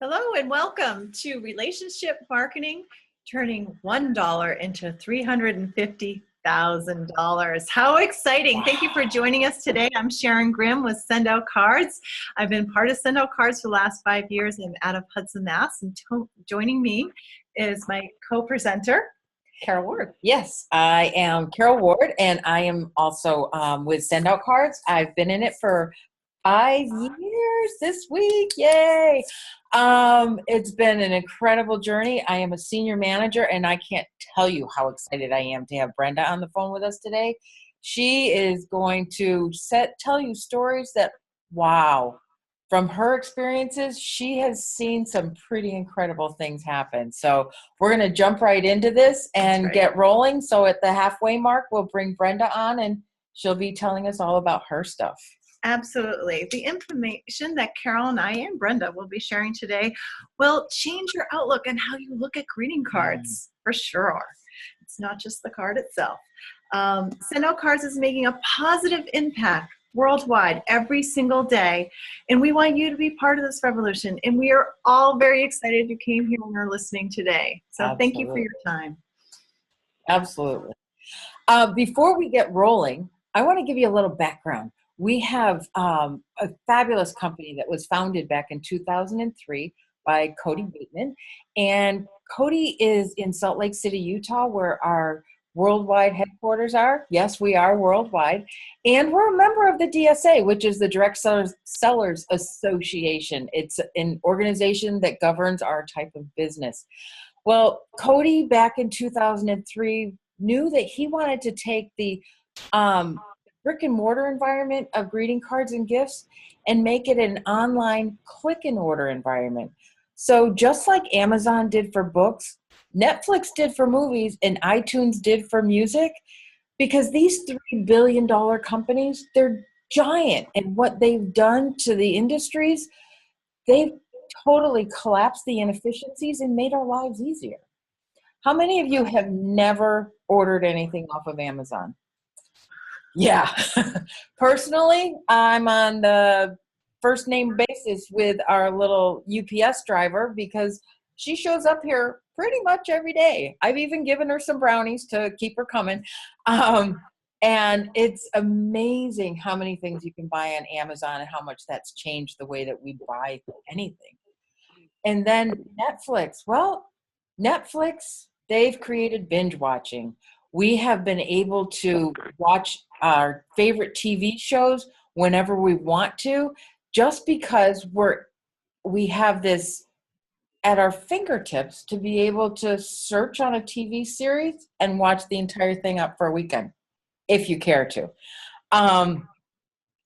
Hello and welcome to Relationship Marketing, turning $1 into $350,000. How exciting. Thank you for joining us today. I'm Sharon Grimm with SendOutCards. I've been part of SendOutCards for the last 5 years. I'm out of Hudson, Mass. And joining me is my co-presenter, Carol Ward. Yes, I am Carol Ward, and I am also with SendOutCards. I've been in it for 5 years this week. Yay! It's been an incredible journey. I am a senior manager, and I can't tell you how excited I am to have Brenda on the phone with us today. She is going to tell you stories that, wow, from her experiences, she has seen some pretty incredible things happen. So we're going to jump right into this and get rolling. So at the halfway mark, we'll bring Brenda on, and she'll be telling us all about her stuff. Absolutely. The information that Carol and I and Brenda will be sharing today will change your outlook on how you look at greeting cards, for sure. It's not just the card itself. SendOutCards is making a positive impact worldwide every single day, and we want you to be part of this revolution. And we are all very excited you came here and are listening today. So Thank you for your time. Absolutely. Before we get rolling, I want to give you a little background. We have a fabulous company that was founded back in 2003 by Cody Bateman. And Cody is in Salt Lake City, Utah, where our worldwide headquarters are. Yes, we are worldwide. And we're a member of the DSA, which is the Direct Sellers Association. It's an organization that governs our type of business. Well, Cody, back in 2003, knew that he wanted to take the brick and mortar environment of greeting cards and gifts and make it an online click and order environment. So just like Amazon did for books, Netflix did for movies, and iTunes did for music, because these $3 billion companies, they're giant. And what they've done to the industries, they've totally collapsed the inefficiencies and made our lives easier. How many of you have never ordered anything off of Amazon? Yeah. Personally, I'm on the first name basis with our little UPS driver because she shows up here pretty much every day. I've even given her some brownies to keep her coming. And it's amazing how many things you can buy on Amazon and how much that's changed the way that we buy anything. And then Netflix. Well, Netflix, they've created binge watching. We have been able to watch our favorite TV shows whenever we want to, just because we have this at our fingertips to be able to search on a TV series and watch the entire thing up for a weekend, if you care to. And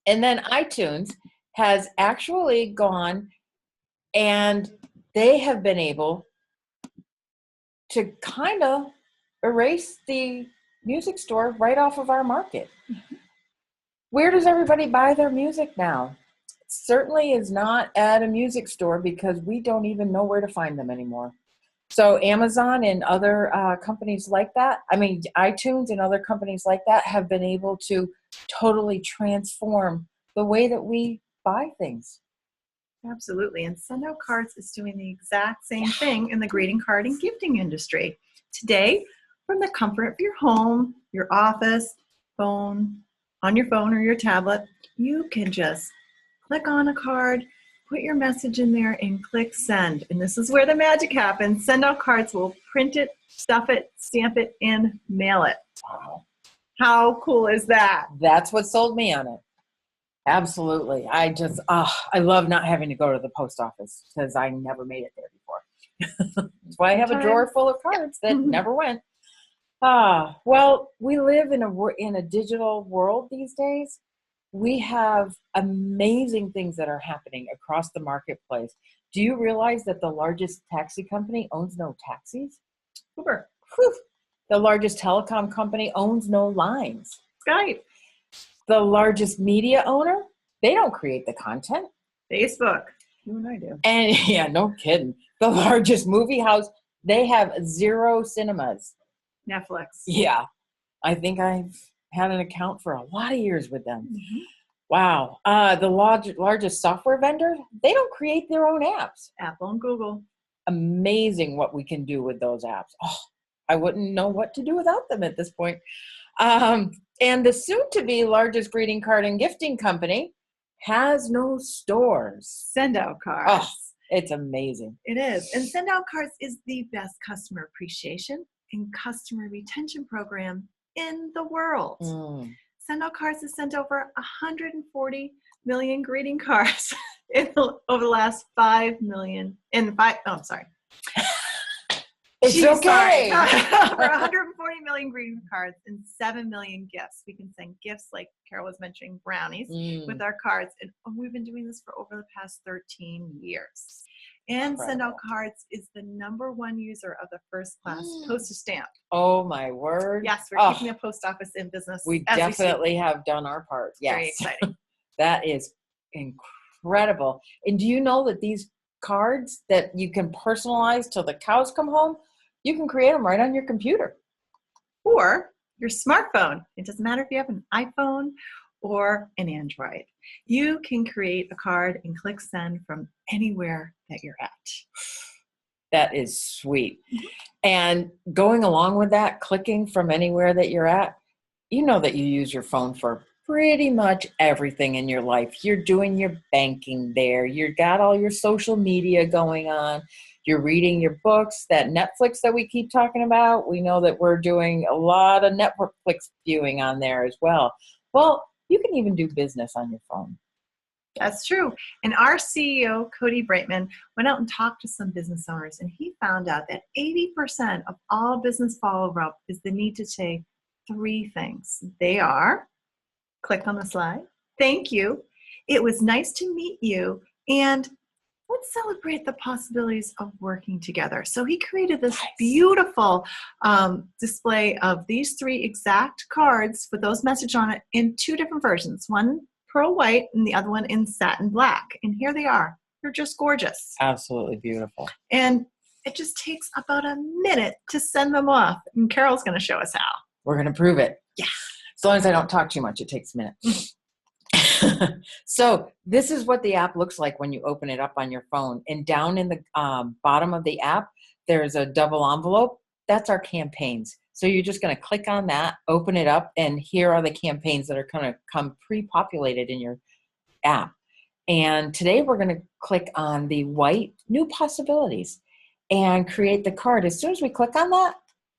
then iTunes has actually gone and they have been able to kind of erase the music store right off of our market. Where does everybody buy their music now? It certainly is not at a music store because we don't even know where to find them anymore. So Amazon and other companies like that, iTunes and other companies like that have been able to totally transform the way that we buy things. Absolutely. And SendOutCards is doing the exact same thing in the greeting card and gifting industry. Today, from the comfort of your home, your office, on your phone or your tablet, you can just click on a card, put your message in there, and click send. And this is where the magic happens. SendOutCards will print it, stuff it, stamp it, and mail it. Wow. How cool is that? That's what sold me on it. Absolutely. I love not having to go to the post office because I never made it there before. That's why I have a drawer full of cards that never went. Well, we live in a digital world these days. We have amazing things that are happening across the marketplace. Do you realize that the largest taxi company owns no taxis? Uber. Whew. The largest telecom company owns no lines. Skype. The largest media owner, they don't create the content. Facebook. You and I do. And yeah, no kidding. The largest movie house, they have 0 cinemas. Netflix. Yeah. I think I've had an account for a lot of years with them. Wow. The largest software vendor, they don't create their own apps. Apple and Google. Amazing what we can do with those apps. Oh, I wouldn't know what to do without them at this point. And the soon-to-be largest greeting card and gifting company has no stores. SendOutCards. Oh, it's amazing. It is. And SendOutCards is the best customer appreciation and customer retention program in the world. SendOutCards has sent over 140 million greeting cards over the last 5 million. It's okay. Over 140 million greeting cards and 7 million gifts. We can send gifts like Carol was mentioning, brownies, with our cards. And we've been doing this for over the past 13 years. And SendOutCards is the #1 user of the first class postage stamp. Oh my word. Yes, we're keeping the post office in business. We definitely have done our part. Yes. Very exciting. That is incredible. And do you know that these cards that you can personalize till the cows come home, you can create them right on your computer. Or your smartphone. It doesn't matter if you have an iPhone or an Android. You can create a card and click send from anywhere that you're at. That is sweet. And going along with that, clicking from anywhere that you're at, you know that you use your phone for pretty much everything in your life. You're doing your banking there. You've got all your social media going on. You're reading your books, that Netflix that we keep talking about. We know that we're doing a lot of Netflix viewing on there as well. Well, you can even do business on your phone. That's true. And our CEO, Cody Brightman, went out and talked to some business owners, and he found out that 80% of all business follow-up is the need to say 3 things. They are, click on the slide, thank you, it was nice to meet you, and let's celebrate the possibilities of working together. So he created this beautiful display of these 3 exact cards with those messages on it in 2 different versions. One pearl white and the other one in satin black. And here they are. They're just gorgeous. Absolutely beautiful. And it just takes about a minute to send them off. And Carol's going to show us how. We're going to prove it. Yeah. As long as I don't talk too much, it takes a minute. So this is what the app looks like when you open it up on your phone. And down in the bottom of the app, there's a double envelope. That's our campaigns. So you're just going to click on that, open it up, and here are the campaigns that are going to come pre-populated in your app. And today we're going to click on the white New Possibilities and create the card. As soon as we click on that,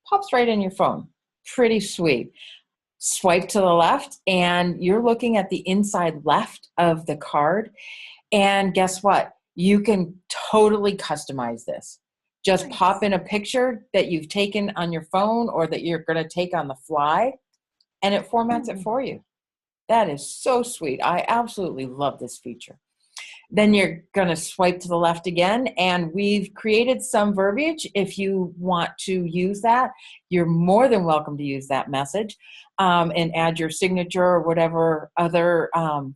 pops right in your phone. Pretty sweet. Swipe to the left, and you're looking at the inside left of the card. And guess what? You can totally customize this. Just pop in a picture that you've taken on your phone or that you're going to take on the fly, and it formats it for you. That is so sweet. I absolutely love this feature. Then you're going to swipe to the left again, and we've created some verbiage. If you want to use that, you're more than welcome to use that message and add your signature or whatever other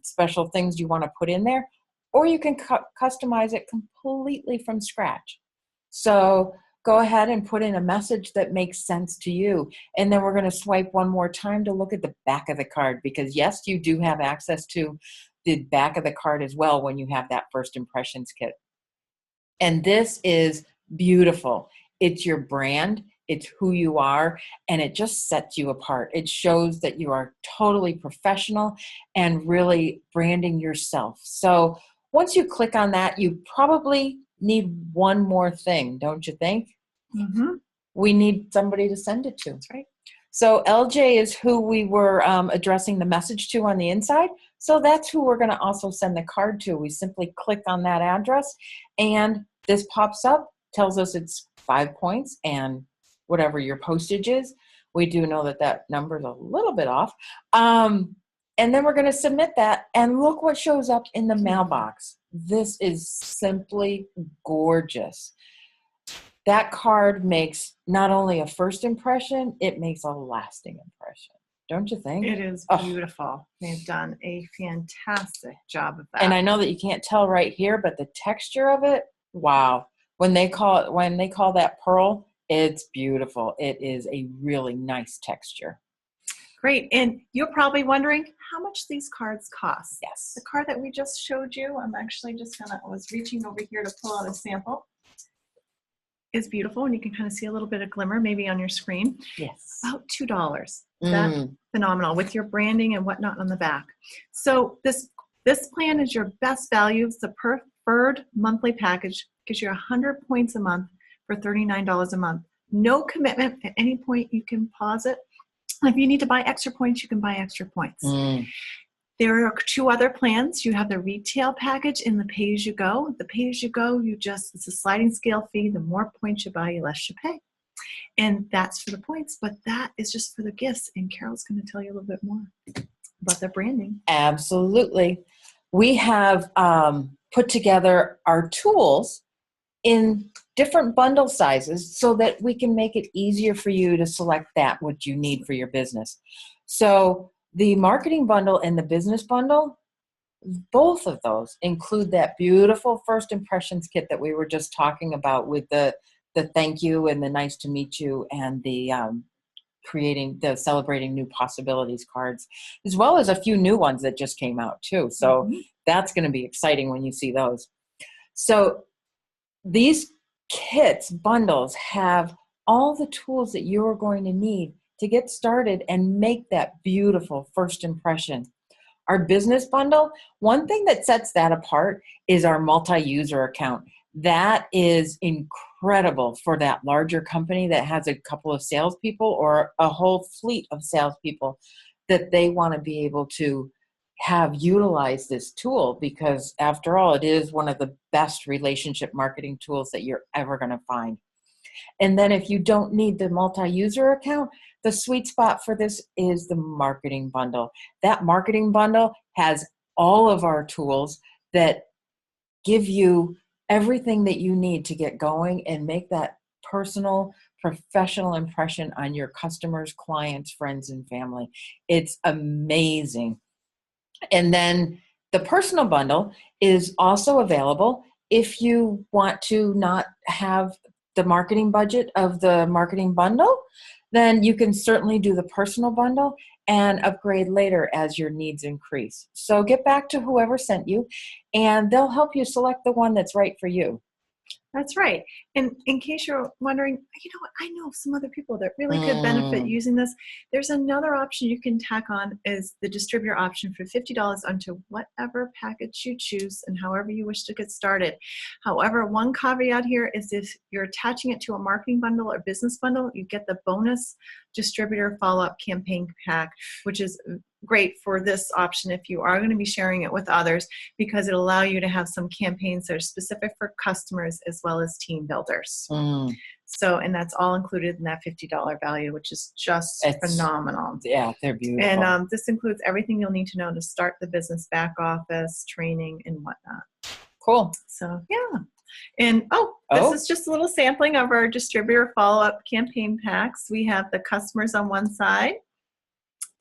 special things you want to put in there, or you can customize it completely from scratch. So go ahead and put in a message that makes sense to you. And then we're going to swipe one more time to look at the back of the card, because yes, you do have access to the back of the card as well when you have that first impressions kit. And this is beautiful. It's your brand, it's who you are, and it just sets you apart. It shows that you are totally professional and really branding yourself. So once you click on that, you probably need one more thing, don't you think? Mm-hmm. We need somebody to send it to. That's right. So LJ is who we were addressing the message to on the inside. So that's who we're going to also send the card to. We simply click on that address, and this pops up, tells us it's 5 points and whatever your postage is. We do know that that number is a little bit off. And then we're going to submit that, and look what shows up in the mailbox. This is simply gorgeous. That card makes not only a first impression, it makes a lasting impression. Don't you think? It is beautiful. They've done a fantastic job of that. And I know that you can't tell right here, but the texture of it, wow. When they call that pearl, it's beautiful. It is a really nice texture. Great. And you're probably wondering, how much these cards cost. Yes. The card that we just showed you, I'm actually just I was reaching over here to pull out a sample, is beautiful, and you can kind of see a little bit of glimmer maybe on your screen. Yes. About $2. That's phenomenal with your branding and whatnot on the back. So this plan is your best value. It's the preferred monthly package. Gives you 100 points a month for $39 a month. No commitment. At any point you can pause it. If you need to buy extra points, you can buy extra points. There are 2 other plans. You have the retail package and the pay-as-you-go. The pay-as-you-go, it's a sliding scale fee. The more points you buy, the less you pay. And that's for the points, but that is just for the gifts. And Carol's going to tell you a little bit more about the branding. Absolutely. We have put together our tools in different bundle sizes so that we can make it easier for you to select what you need for your business. So the marketing bundle and the business bundle, both of those include that beautiful first impressions kit that we were just talking about with the thank you and the nice to meet you and the creating the celebrating new possibilities cards, as well as a few new ones that just came out too. So that's going to be exciting when you see those. So these kits, bundles, have all the tools that you're going to need to get started and make that beautiful first impression. Our business bundle, one thing that sets that apart is our multi-user account. That is incredible for that larger company that has a couple of salespeople or a whole fleet of salespeople that they want to be able to have utilize this tool, because after all, it is one of the best relationship marketing tools that you're ever going to find. And then if you don't need the multi-user account, the sweet spot for this is the marketing bundle. That marketing bundle has all of our tools that give you everything that you need to get going and make that personal, professional impression on your customers, clients, friends, and family. It's amazing. And then the personal bundle is also available if you want to not have the marketing budget of the marketing bundle. Then you can certainly do the personal bundle and upgrade later as your needs increase. So get back to whoever sent you, and they'll help you select the one that's right for you. That's right. And in case you're wondering, you know what, I know some other people that really could benefit using this. There's another option you can tack on, is the distributor option for $50 onto whatever package you choose and however you wish to get started. However, one caveat here is if you're attaching it to a marketing bundle or business bundle, you get the bonus distributor follow-up campaign pack, which is great for this option if you are going to be sharing it with others, because it'll allow you to have some campaigns that are specific for customers as well as team builders. So, and that's all included in that $50 value, which is just phenomenal. Yeah, they're beautiful. And this includes everything you'll need to know to start the business back office, training, and whatnot. Cool. So, yeah. And this is just a little sampling of our distributor follow-up campaign packs. We have the customers on one side,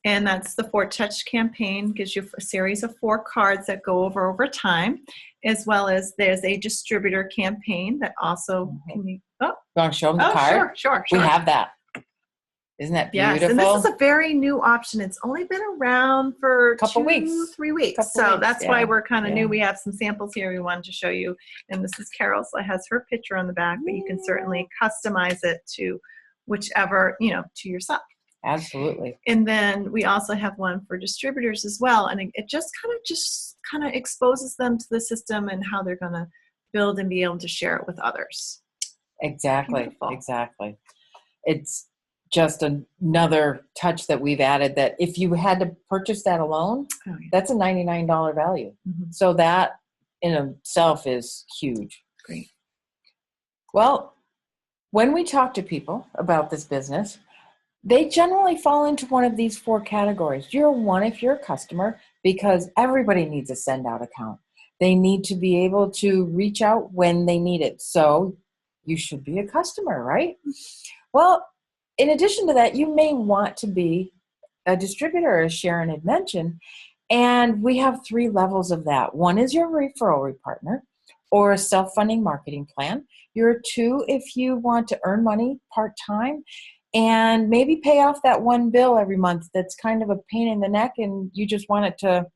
and that's the 4-touch campaign. Gives you a series of 4 cards that go over time, as well as there's a distributor campaign that also can be. You want to show them the card? Sure. We have that. Isn't that beautiful? Yes, and this is a very new option. It's only been around for 3 weeks. That's why we're kind of new. We have some samples here we wanted to show you. And this is Carol's. It has her picture on the back, but you can certainly customize it to whichever, to yourself. Absolutely. And then we also have one for distributors as well. And it just kind of exposes them to the system and how they're going to build and be able to share it with others. Exactly. Beautiful. Exactly. It's just another touch that we've added, that if you had to purchase that alone, that's a $99 value. So that in itself is huge. Great. Well, when we talk to people about this business, they generally fall into one of these 4 categories. You're one if you're a customer, because everybody needs a SendOut account. They need to be able to reach out when they need it. So you should be a customer, right? Well, in addition to that, you may want to be a distributor, as Sharon had mentioned, and we have 3 levels of that. One is your referral partner or a self-funding marketing plan. You're 2 if you want to earn money part-time, and maybe pay off that one bill every month that's kind of a pain in the neck, and you just want to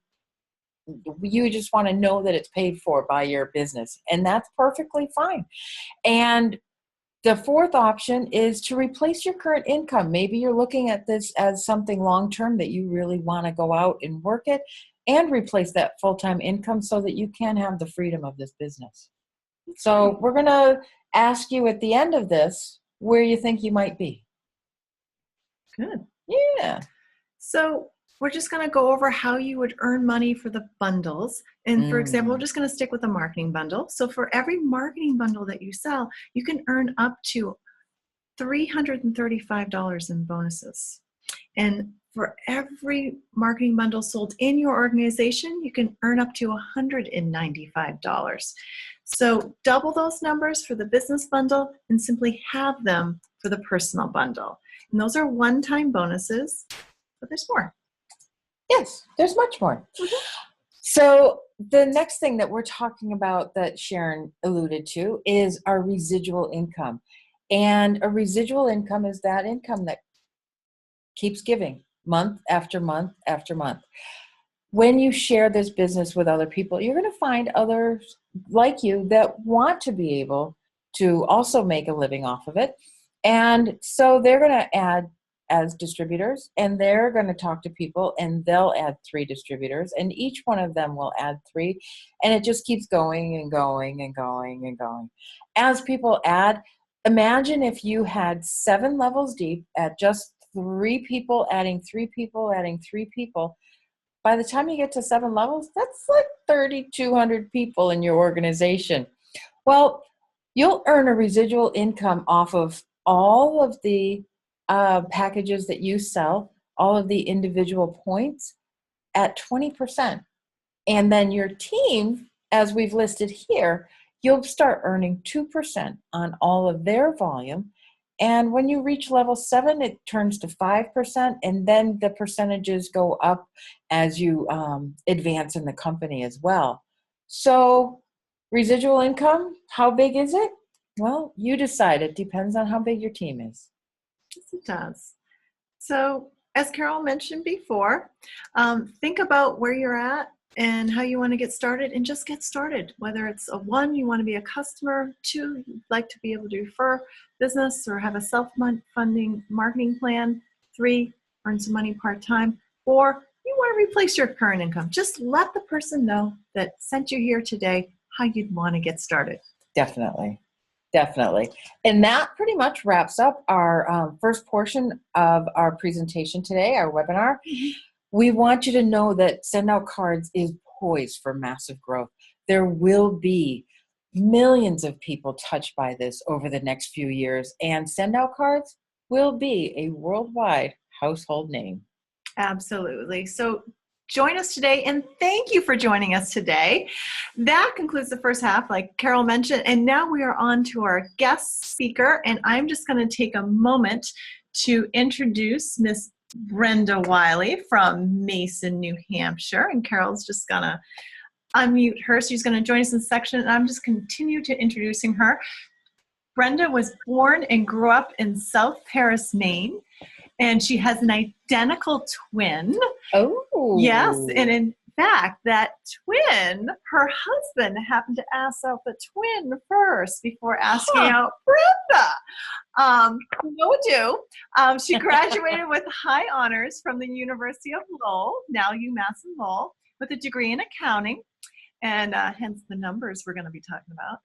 know that it's paid for by your business, and that's perfectly fine. And the fourth option is to replace your current income. Maybe you're looking at this as something long-term that you really want to go out and work it and replace that full-time income so that you can have the freedom of this business. So we're going to ask you at the end of this where you think you might be. Good. Yeah. So we're just going to go over how you would earn money for the bundles. And for example, we're just going to stick with the marketing bundle. So for every marketing bundle that you sell, you can earn up to $335 in bonuses. And for every marketing bundle sold in your organization, you can earn up to $195. So double those numbers for the business bundle and simply have them for the personal bundle. And those are one-time bonuses, but there's more. Yes, there's much more. So the next thing that we're talking about that Sharon alluded to is our residual income. And a residual income is that income that keeps giving month after month after month. When you share this business with other people, you're going to find others like you that want to be able to also make a living off of it. And so they're going to add as distributors, and they're going to talk to people, and they'll add 3 distributors, and each one of them will add 3, and it just keeps going and going and going and going. As people add, imagine if you had 7 levels deep at just 3 people adding 3 people adding 3 people. By the time you get to 7 levels, that's like 3,200 people in your organization. Well, you'll earn a residual income off of all of the packages that you sell, all of the individual points at 20%. And then your team, as we've listed here, you'll start earning 2% on all of their volume. And when you reach level 7, it turns to 5%, and then the percentages go up as you advance in the company as well. So residual income, how big is it? Well, you decide. It depends on how big your team is. Yes, it does. So as Carol mentioned before, think about where you're at and how you want to get started, and just get started. Whether it's a 1, you want to be a customer, 2, you'd like to be able to refer business or have a self-funding marketing plan, 3, earn some money part-time, 4, you want to replace your current income. Just let the person know that sent you here today how you'd want to get started. Definitely. Definitely. And that pretty much wraps up our first portion of our presentation today, our webinar. We want you to know that SendOutCards is poised for massive growth. There will be millions of people touched by this over the next few years, and SendOutCards will be a worldwide household name. Absolutely. So join us today, and thank you for joining us today. That concludes the first half, like Carol mentioned, and now we are on to our guest speaker, and I'm just going to take a moment to introduce Miss Brenda Wiley from Mason, New Hampshire, and Carol's just going to unmute her. She's going to join us in this section, and I'm just continue to introducing her. Brenda was born and grew up in South Paris, Maine, and she has an identical twin. Oh. Yes, and in fact, that twin, her husband happened to ask out the twin first before asking out Brenda. No ado. She graduated with high honors from the University of Lowell, now UMass and Lowell, with a degree in accounting, and hence the numbers we're going to be talking about.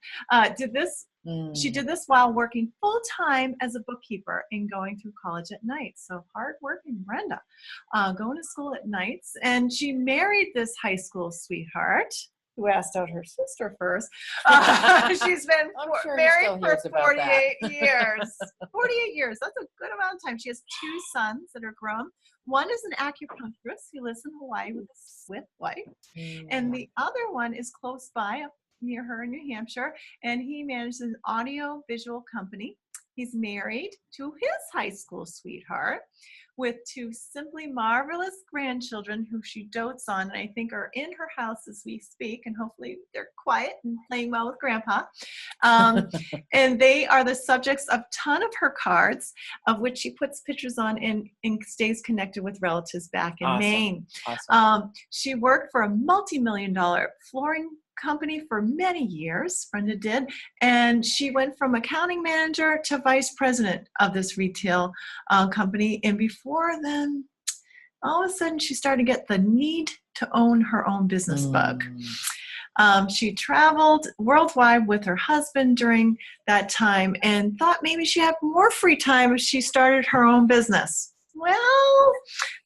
She did this while working full-time as a bookkeeper and going through college at night. So hard-working Brenda, going to school at nights. And she married this high school sweetheart who asked out her sister first. She's been married for 48 years. 48 years. That's a good amount of time. She has 2 sons that are grown. One is an acupuncturist who lives in Hawaii with a Swiss wife. And the other one is close by, up near her in New Hampshire, and he manages an audio visual company. He's married to his high school sweetheart with two simply marvelous grandchildren who she dotes on, and I think are in her house as we speak, and hopefully they're quiet and playing well with Grandpa. And they are the subjects of a ton of her cards, of which she puts pictures on and stays connected with relatives back in Maine. Awesome. She worked for a multi-million-dollar flooring company for many years, Brenda did, and she went from accounting manager to vice president of this retail company. And before then, all of a sudden, she started to get the need to own her own business bug. She traveled worldwide with her husband during that time and thought maybe she had more free time if she started her own business. Well,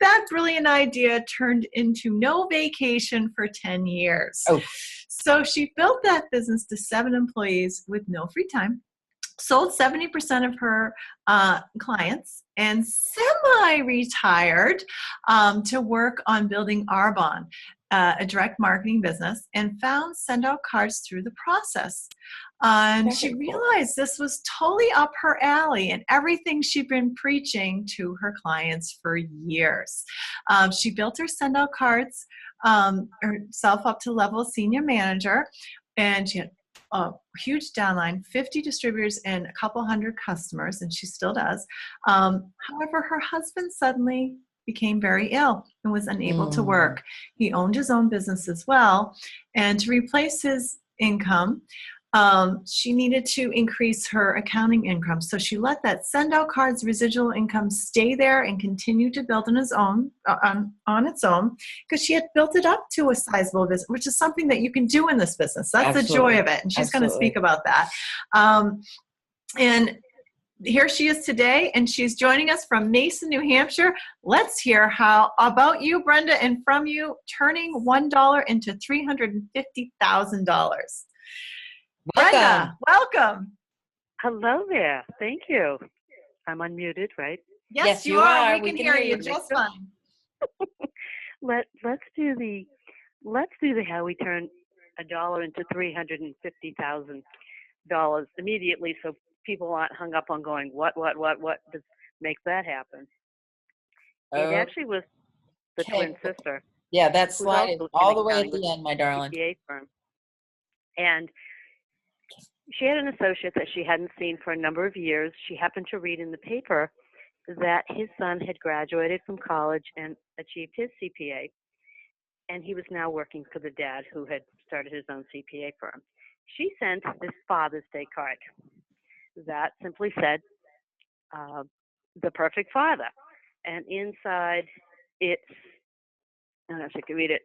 that brilliant idea turned into no vacation for 10 years. Oh. So she built that business to 7 employees with no free time, sold 70% of her clients, and semi-retired to work on building Arbonne, a direct marketing business, and found SendOutCards through the process. And she realized this was totally up her alley and everything she'd been preaching to her clients for years. She built her SendOutCards herself up to level senior manager, and she had a huge downline, 50 distributors and a couple hundred customers, and she still does. However, her husband suddenly became very ill and was unable to work. He owned his own business as well, and to replace his income, she needed to increase her accounting income. So she let that SendOutCards residual income stay there and continue to build on its own, because she had built it up to a sizable business, which is something that you can do in this business. That's the joy of it, and she's going to speak about that. And here she is today, and she's joining us from Mason, New Hampshire. Let's hear how about you, Brenda, and from you turning $1 into $350,000. Brenda, welcome. Hello there. Thank you. I'm unmuted, right? Yes, you are. We can hear you just fine. Let's do the how we turn $1 into $350,000 immediately, so people aren't hung up on going what to make that happen. It actually was the twin sister. Yeah, that slide is all the way at the end, my darling. CPA firm. And she had an associate that she hadn't seen for a number of years. She happened to read in the paper that his son had graduated from college and achieved his CPA, and he was now working for the dad who had started his own CPA firm. She sent this Father's Day card that simply said, the perfect father. And inside it's, I don't know if you can read it,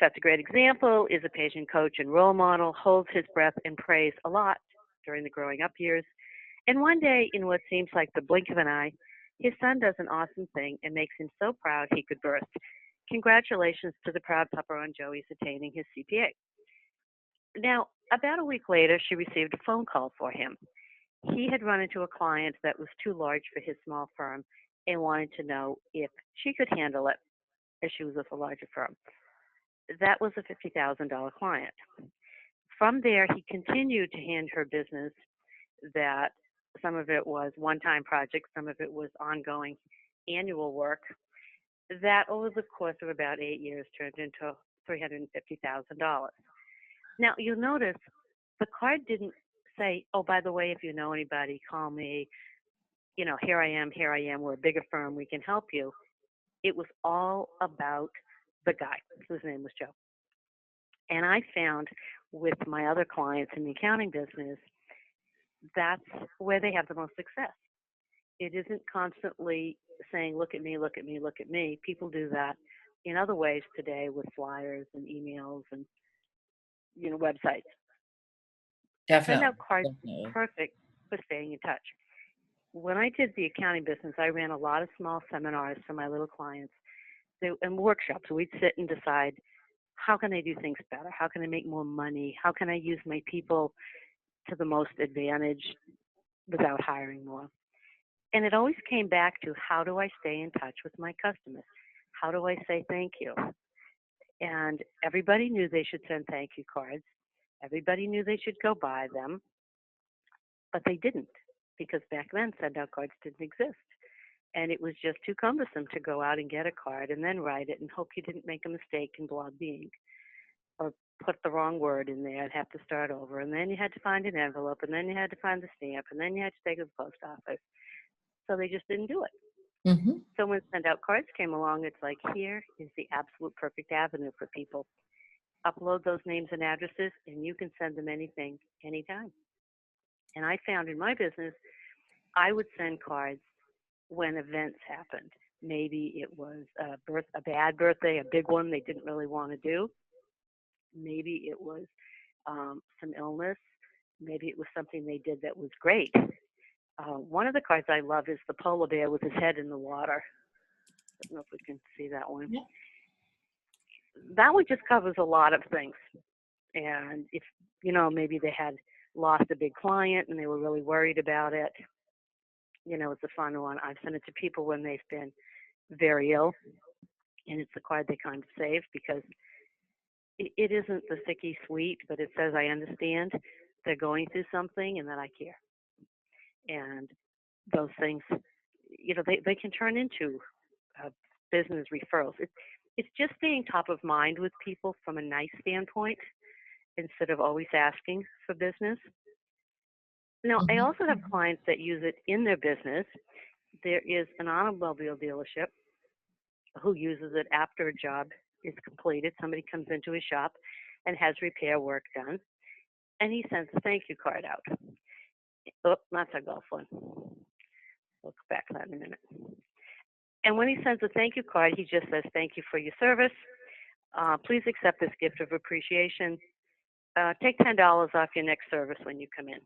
sets a great example, is a patient coach and role model, holds his breath and prays a lot during the growing up years. And one day, in what seems like the blink of an eye, his son does an awesome thing and makes him so proud he could burst. Congratulations to the proud papa on Joey's attaining his CPA. Now, about a week later, she received a phone call for him. He had run into a client that was too large for his small firm and wanted to know if she could handle it as she was with a larger firm. That was a $50,000 client. From there, he continued to hand her business that some of it was one-time projects, some of it was ongoing annual work, that over the course of about 8 years turned into $350,000. Now, you'll notice the card didn't say, oh, by the way, if you know anybody, call me. Here I am, we're a bigger firm, we can help you. It was all about the guy, whose name was Joe. And I found with my other clients in the accounting business, that's where they have the most success. It isn't constantly saying, look at me, look at me, look at me. People do that in other ways today with flyers and emails and, websites. Definitely. SendOutCards is perfect for staying in touch. When I did the accounting business, I ran a lot of small seminars for my little clients and workshops. We'd sit and decide, how can I do things better? How can I make more money? How can I use my people to the most advantage without hiring more? And it always came back to, how do I stay in touch with my customers? How do I say thank you? And everybody knew they should send thank you cards. Everybody knew they should go buy them, but they didn't. because back then SendOutCards didn't exist. And it was just too cumbersome to go out and get a card and then write it and hope you didn't make a mistake and blog the ink or put the wrong word in there and have to start over. And then you had to find an envelope, and then you had to find the stamp, and then you had to take it to the post office. So they just didn't do it. Mm-hmm. So when SendOutCards came along, it's like, here is the absolute perfect avenue for people. Upload those names and addresses, and you can send them anything, anytime. And I found in my business, I would send cards when events happened. Maybe it was a bad birthday, a big one they didn't really want to do. Maybe it was some illness. Maybe it was something they did that was great. One of the cards I love is the polar bear with his head in the water. I don't know if we can see that one. Yeah. That one just covers a lot of things. And if, maybe they had lost a big client and they were really worried about it, it's a fun one. I've sent it to people when they've been very ill, and it's the card they kind of save because it isn't the sicky sweet, but it says, I understand they're going through something and that I care. And those things, they can turn into business referrals. It's just staying top of mind with people from a nice standpoint instead of always asking for business. Now, I also have clients that use it in their business. There is an automobile dealership who uses it after a job is completed. Somebody comes into his shop and has repair work done, and he sends a thank you card out. Oh, that's a golf one. We'll go back to that in a minute. And when he sends a thank you card, he just says, thank you for your service. Please accept this gift of appreciation. Take $10 off your next service when you come in.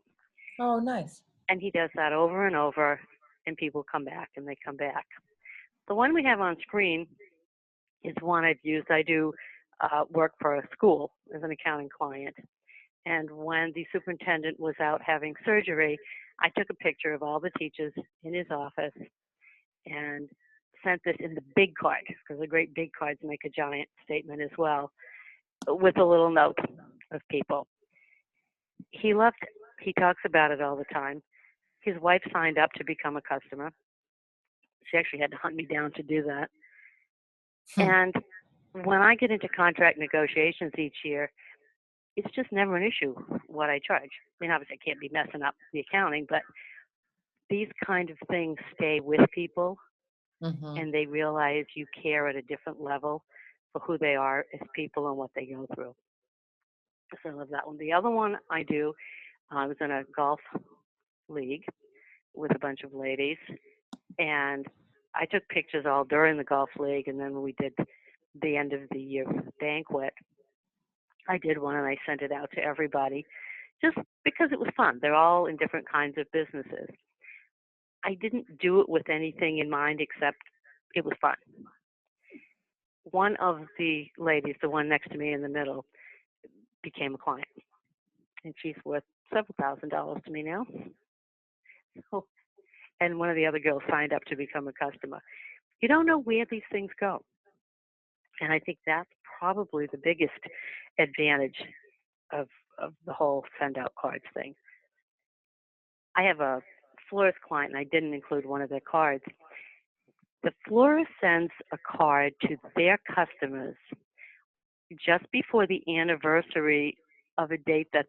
Oh, nice. And he does that over and over, and people come back and they come back. The one we have on screen is one I've used. I do work for a school as an accounting client. And when the superintendent was out having surgery, I took a picture of all the teachers in his office and sent this in the big card, because the great big cards make a giant statement as well, with a little note of people. He loved it. He talks about it all the time. His wife signed up to become a customer. She actually had to hunt me down to do that. And when I get into contract negotiations each year, it's just never an issue what I charge. I mean, obviously I can't be messing up the accounting, but these kind of things stay with people, and they realize you care at a different level for who they are as people and what they go through. So I love that one. The other one I do, I was in a golf league with a bunch of ladies, and I took pictures all during the golf league, and then when we did the end of the year banquet, I did one and I sent it out to everybody just because it was fun. They're all in different kinds of businesses. I didn't do it with anything in mind except it was fun. One of the ladies, the one next to me in the middle, became a client, and she's worth several $1,000s to me now. So, and one of the other girls signed up to become a customer. You don't know where these things go. And I think that's probably the biggest advantage of the whole SendOutCards thing. I have a florist client, and I didn't include one of their cards. The florist sends a card to their customers just before the anniversary of a date that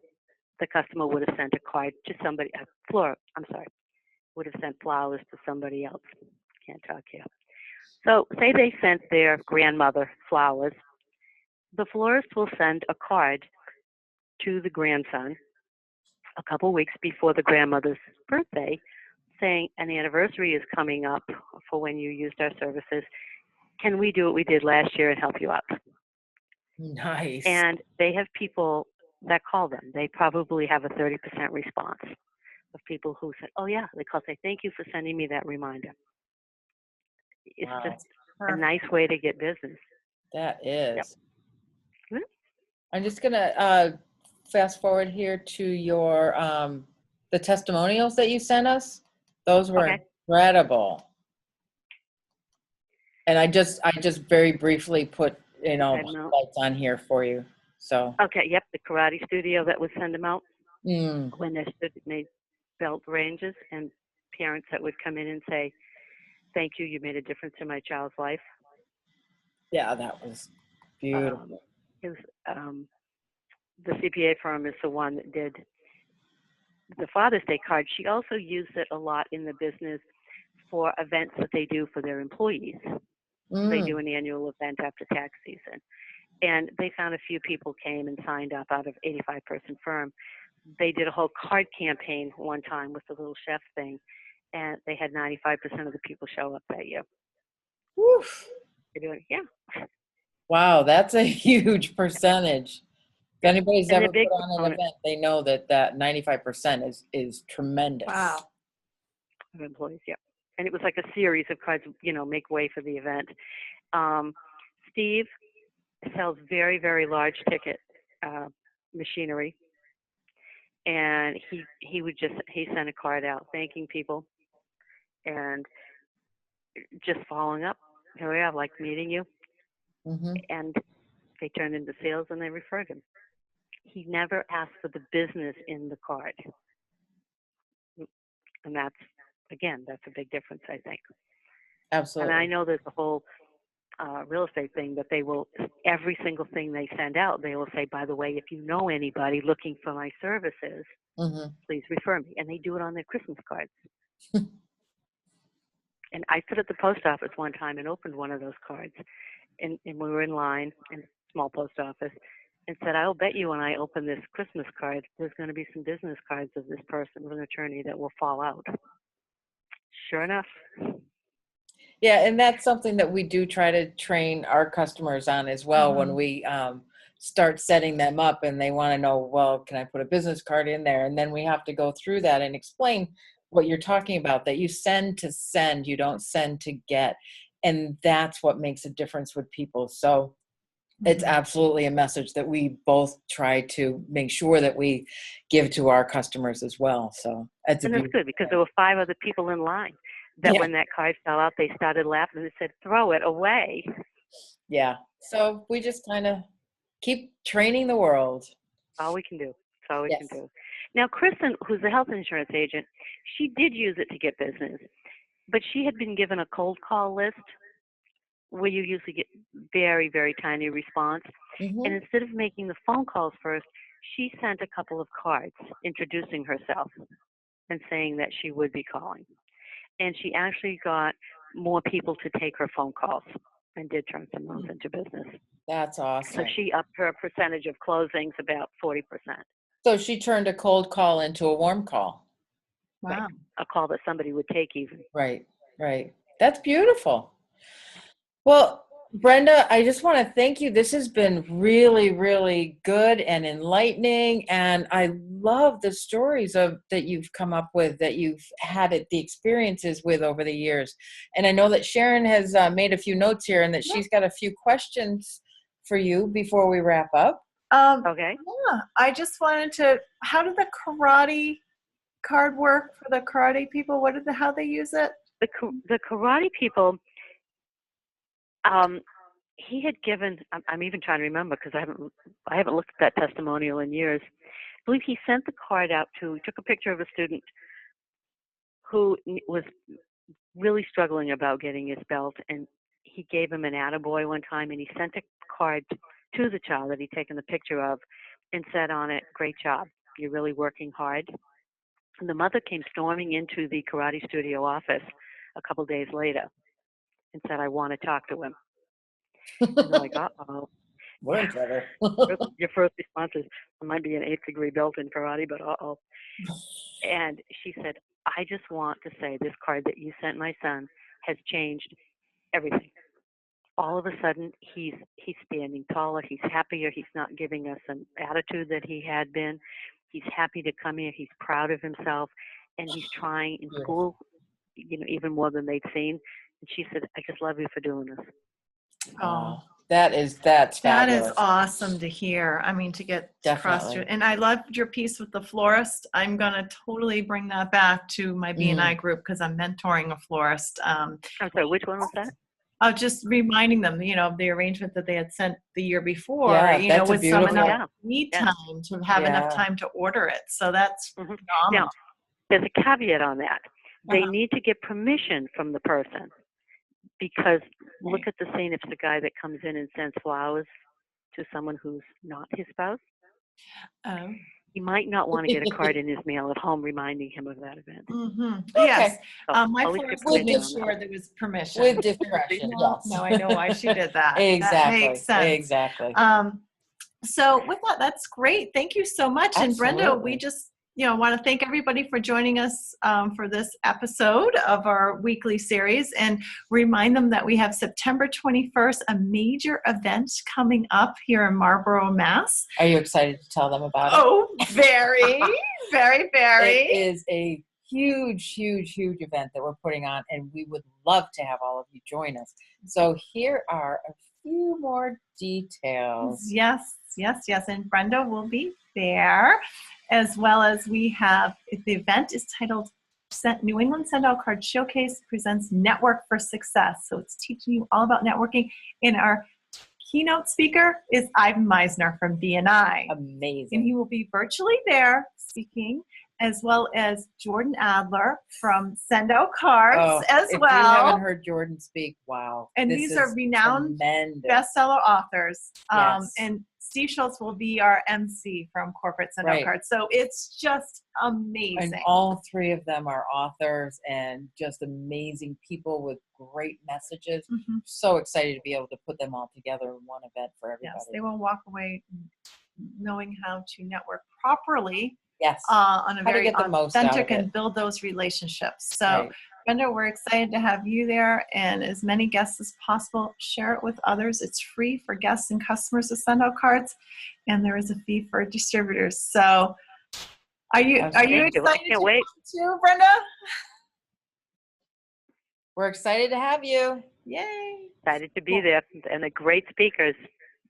the customer would have sent a card to somebody, would have sent flowers to somebody else. Can't talk here. So say they sent their grandmother flowers. The florist will send a card to the grandson a couple weeks before the grandmother's birthday saying an anniversary is coming up for when you used our services. Can we do what we did last year and help you out? Nice. And they have people that call them. They probably have a 30% response of people who said, oh yeah, they call, say, thank you for sending me that reminder. It's just a nice way to get business. That is. Yep. Mm-hmm. I'm just going to fast forward here to your, the testimonials that you sent us. Those were incredible. And I just very briefly put, highlights on here for you. So. Okay. Yep. The karate studio that would send them out when they're belt ranges and parents that would come in and say, "Thank you, you made a difference in my child's life." Yeah, that was beautiful. It was, the CPA firm is the one that did the Father's Day card. She also used it a lot in the business for events that they do for their employees. They do an annual event after tax season. And they found a few people came and signed up out of 85-person firm. They did a whole card campaign one time with the little chef thing, and they had 95% of the people show up that year. Woof. They're doing, yeah. Wow, that's a huge percentage. If anybody's And ever the big put on an component event, they know that 95% is tremendous. Wow. of employees, yeah. And it was like a series of cards, make way for the event. Steve sells very, very large ticket machinery, and he sent a card out thanking people and just following up. Here we are, like meeting you, and they turned into sales and they referred him. He never asked for the business in the card, and that's a big difference, I think. Absolutely. And I know there's a whole real estate thing that they will, every single thing they send out, they will say, by the way, if you know anybody looking for my services, please refer me. And they do it on their Christmas cards. And I stood at the post office one time and opened one of those cards. And we were in line in a small post office and said, I'll bet you when I open this Christmas card, there's going to be some business cards of this person with an attorney that will fall out. Sure enough. Yeah, and that's something that we do try to train our customers on as well when we start setting them up and they want to know, well, can I put a business card in there? And then we have to go through that and explain what you're talking about, that you send to send, you don't send to get. And that's what makes a difference with people. So it's absolutely a message that we both try to make sure that we give to our customers as well. So that's good because there were 5 other people in line that when that card fell out, they started laughing and said, throw it away. Yeah. So we just kind of keep training the world. All we can do. That's all we can do. Now, Kristen, who's a health insurance agent, she did use it to get business, but she had been given a cold call list where you usually get very, very tiny response. And instead of making the phone calls first, she sent a couple of cards introducing herself and saying that she would be calling. And she actually got more people to take her phone calls and did turn some of those into business. That's awesome. So she upped her percentage of closings about 40%. So she turned a cold call into a warm call. Wow. Right. A call that somebody would take even. Right. That's beautiful. Well, Brenda, I just want to thank you. This has been really, really good and enlightening. And I love the stories that you've come up with, that you've had the experiences with over the years. And I know that Sharon has made a few notes here and that she's got a few questions for you before we wrap up. Okay. Yeah, I just wanted to, how did the karate card work for the karate people? How they use it? The karate people, he had given, I'm even trying to remember because I haven't looked at that testimonial in years. I believe he sent the card out took a picture of a student who was really struggling about getting his belt, and he gave him an attaboy one time, and he sent a card to the child that he'd taken the picture of and said on it, great job, you're really working hard. And the mother came storming into the karate studio office a couple days later and said, I want to talk to him. And they're like, uh-oh. We're in trouble. Your first response is, I might be an 8th degree belt in karate, but uh-oh. And she said, I just want to say this card that you sent my son has changed everything. All of a sudden, he's standing taller. He's happier. He's not giving us an attitude that he had been. He's happy to come here. He's proud of himself. And he's trying in school, even more than they'd seen. And she said, I just love you for doing this. Oh, that's that fabulous. is awesome to hear. I mean, to get across Definitely. and I loved your piece with the florist. I'm going to totally bring that back to my B&I group because I'm mentoring a florist. I'm sorry, which one was that? Just reminding them, of the arrangement that they had sent the year before, that's with some beautiful. enough lead time to have enough time to order it. So that's phenomenal. there's a caveat on that. They Uh-huh. need to get permission from the person, because look at the scene if it's a guy that comes in and sends flowers to someone who's not his spouse. Um, He might not want to get a card in his mail at home reminding him of that event. Yes. So My always get florist With would make permission on that. sure there was permission. With discretion, No, yes. no, I know why she did that. That Exactly. makes sense. Exactly. So with that, that's great. Thank you so much. And Brenda, Absolutely. we just want to thank everybody for joining us for this episode of our weekly series, and remind them that we have September 21st, a major event coming up here in Marlborough, Mass. Are you excited to tell them about it? Oh, very, very, very. It is a huge, huge, huge event that we're putting on, and we would love to have all of you join us. So here are a few more details. Yes. And Brenda will be there, as well as we have, the event is titled New England SendOutCards Showcase presents Network for Success. So it's teaching you all about networking. And our keynote speaker is Ivan Meisner from BNI. Amazing. And he will be virtually there speaking, as well as Jordan Adler from SendOutCards as if well. you haven't heard Jordan speak, wow. And this these are is renowned tremendous. bestseller authors. Yes. And Steve Schultz will be our MC from Corporate SendOutCards. Right. So it's just amazing. And all three of them are authors and just amazing people with great messages. Mhm. So excited to be able to put them all together in one event for everybody. Yes, they will walk away knowing how to network properly. Yes. On a How to very get the most out of authentic it. and build those relationships. So, Right. Brenda, we're excited to have you there, and as many guests as possible. Share it with others. It's free for guests and customers to send out cards, and there is a fee for distributors. So, are you Absolutely. excited I can't wait. too, Brenda? We're excited to have you. Yay! Excited to be there, and the great speakers.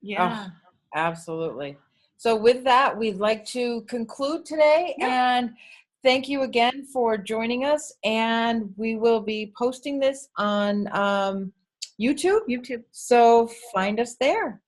Yeah. Absolutely. So with that, we'd like to conclude today, and thank you again for joining us. And we will be posting this on YouTube. YouTube. So find us there.